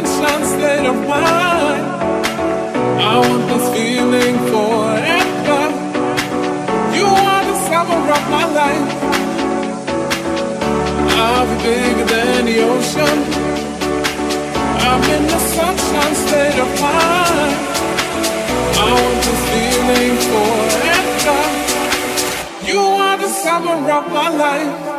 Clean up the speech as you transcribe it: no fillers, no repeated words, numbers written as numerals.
sunshine state of mind. I want this feeling forever. You are the summer of my life. I'll be bigger than the ocean. I'm in the sunshine state of mind. I want this feeling forever. You are the summer of my life.